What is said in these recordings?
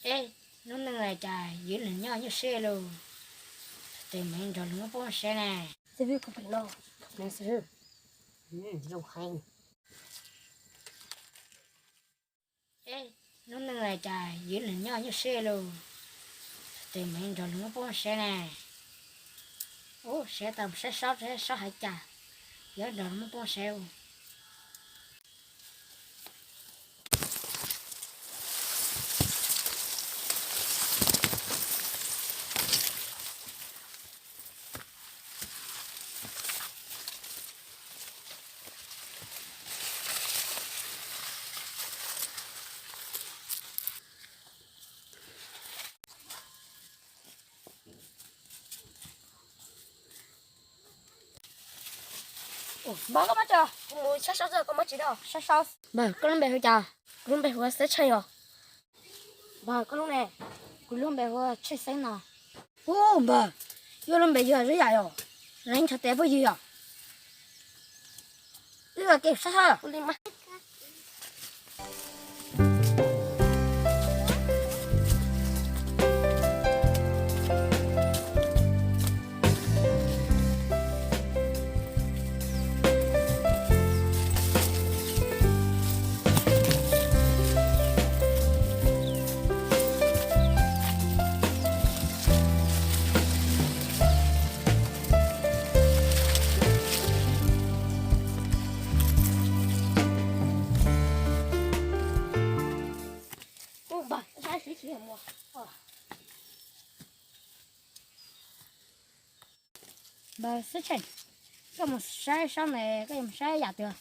Ê, nó nâng lại trà giữ lệnh nhau như xe luôn. Tìm mình rồi nó bó xe nè. Sư phụ không phải lo. Nè sư. Rau hành. Ê, nó nâng lại trà giữ lệnh nhau như xe luôn. Tìm mình rồi nó bó xe nè. Ồ, xe tầm xe sót hại trà. Giờ rồi nó bó xe luôn. Bà có mắt chưa? Ngồi sát sát giờ có mắt chỉ đâu. Sát sát. Bà, có lần bè hơi trà. Luôn bề hoa sẽ chơi à? Bà, có lúc này. Có lúc bè hơi chơi xanh nào. Ô bà, yêu lần bề giờ rất dài à? Ránh cho té với gì à? Đây là kẹp sát sát. Cô lên mắt. Ô bà, sai xí xí hả? Bà, sẽ chảnh. Có một xe sau này, có một xe giả tựa.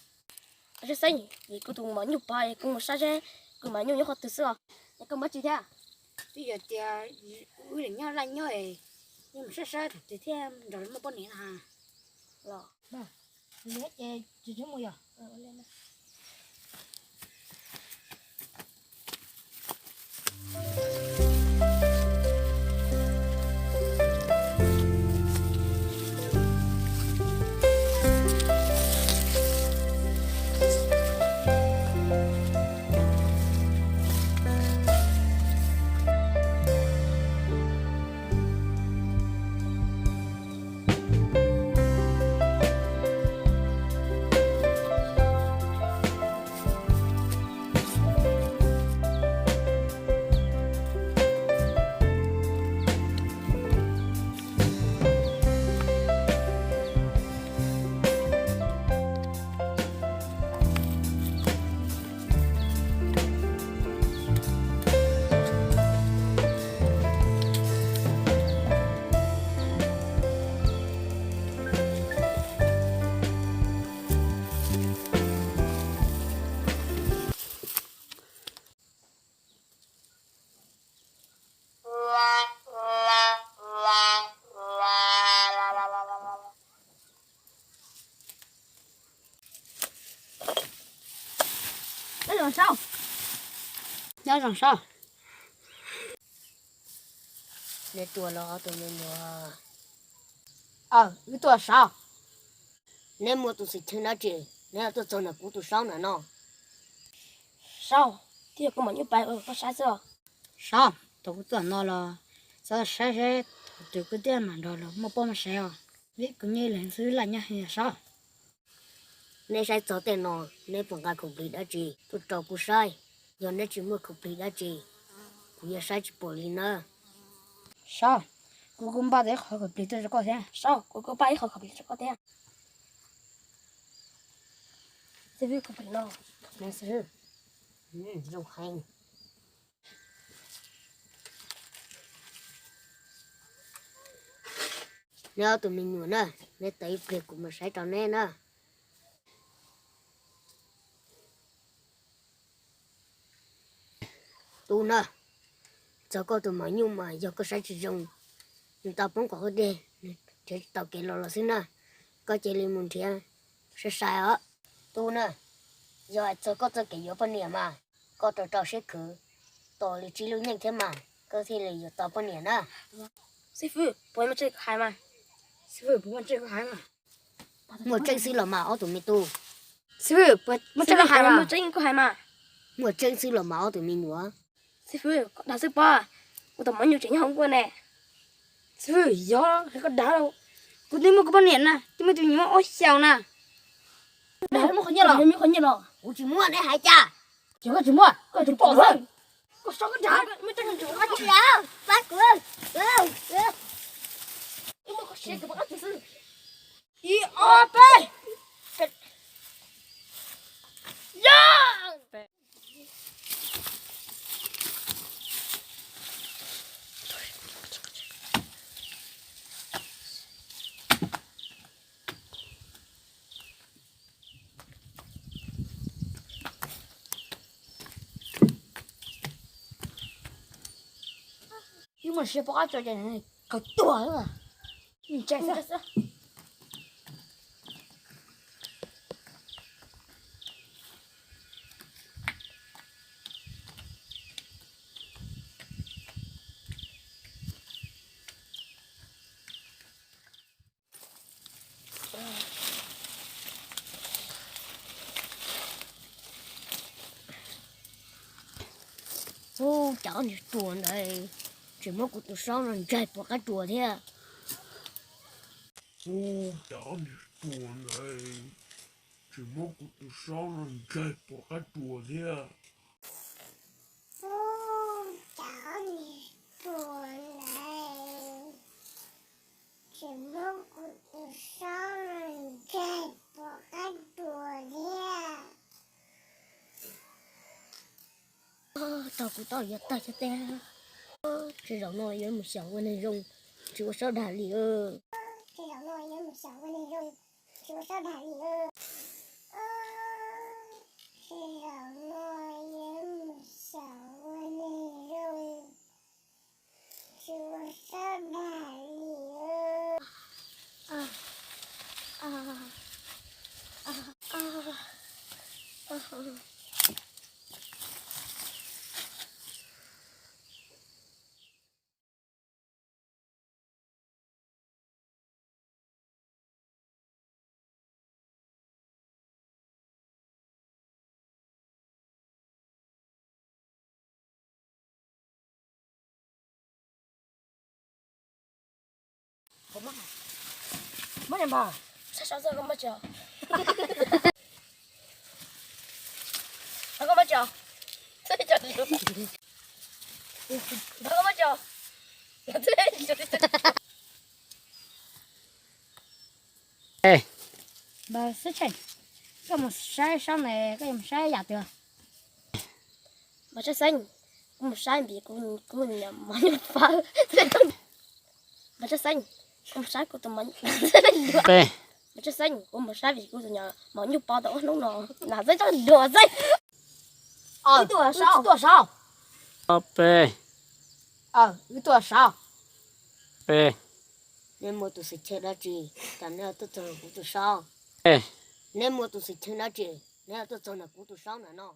Tôi say, vì cô tụng mà nhục bài, cô một sai chứ, cô mà nhục nhục học từ xưa, nhưng cô mất gì thế? Bây giờ thì ui định nhau lạnh nhau ấy. Nhưng mà xe thật thì thêm rồi nó bón nén à. Rồi. Bà, lấy chú chú mùi à? Lên đây. Đây là sao? Nhớ rằng sao? Để tua nó tụi mình nữa. Cái tuổi sao? Nếu mua tụi xịt thêm nó chị, nếu tụi cho nó cũng tụi sáu nữa nó. Sao? Thì cô mà nhục bài có sai chưa? Sao? Tôi cũng tưởng nó là sao xe từ cái tiền mà rồi là một bom xe à? Biết cũng như là thứ là nhá hay là sao? Nếu sai cho tiền nó, nếu bằng cái không bị đã chị, tụi trâu cũng sai. Giờ nếu chỉ mua không bị đã chị, cũng giờ sai chỉ bỏ đi nữa. Sao? Cô cũng ba đấy khỏi bị tôi có thế. Sao? Cô có bay khỏi khỏi bị cho có thế. Thế vì không phải lo. Nè sư. Rau hành. Nếu tụi mình nữa nè, nếu tới việc của mình sai trò nè nè. Tu nè, cho có tụi mình nhưng mà giờ có sai chỉ dùng, chúng ta không có cái gì, thì tao kể lo xin nè, có chỉ lên một thiên, sẽ sai á, tu nè, giờ cho có cho kể yếu bao nhiêu mà, có tao sẽ cứ, tao lấy chỉ lưu nhanh thế mà, có thể lấy tao bao nhiêu nè. Sư phụ, bố em chơi hai mà. Sư phụ bố chơi có hai mà. Một chân sư là máu tụi mình tu. Sư phụ bố chơi có hai mà. Một chân có hai mà. Một chân sư là máu tụi mình nữa. sư phụ đã sư ba cô tao mới nhiều chuyện không quên nè sư phụ gió hay có đá đâu cô tìm một cái bao niệm nè chứ mà tụi nhím ôi xèo nè đá nó không nhớ rồi mới không nhớ rồi Ủa chỉ muốn để hại cha. chưa có chúng mua có chụp bỏ rồi có sao cái đá mới cho chúng Bắt chị đâu? Bắt luôn. nhưng mà có xe cái bắt sư y o p nhưng mà sẽ bỏ cho cái này có tuổi rồi nhìn chạy ra Ô cháu này chùa này. Chỉ muốn của tụi sau rồi chạy bỏ cái chùa thế à. Ô cháu này chùa này. Chỉ muốn của tụi sau rồi chạy bỏ cái chùa thế à. Ô cháu này chùa này. Chỉ muốn của tụi sau rồi chạy bỏ cái chùa thế à. Tao cũng tao giờ tao cho te. Chỉ rõ nói với một sáu cái này rung. Chỉ có sao đà lì ơ. Chỉ là nói với một sáu cái này rồi. Chỉ có sao đà lì ơ. Chỉ là nói với một sáu cái này rồi. Chỉ có sao đà lì ơ. mất em bà sao giờ không bắt chờ nó không bắt chờ sao chờ được nó không bắt chờ bà sẽ chạy cái một sai sau này cái một sai giả được mà cho xanh một sai bị của nhà mà như phá mà cho xanh một sai của tụi mình mà cho xanh một sai bị của tụi nhà mà như bao đó nó là dây cho đùa dây cái tuổi sao P. cái tuổi sao P. Nên một tụi sẽ chơi đó chị. Thành ra tôi chờ của tụi sau. Ê. Nên một tụi sẽ chơi đó chị. Nên tôi chờ là của tụi sau nữa nó.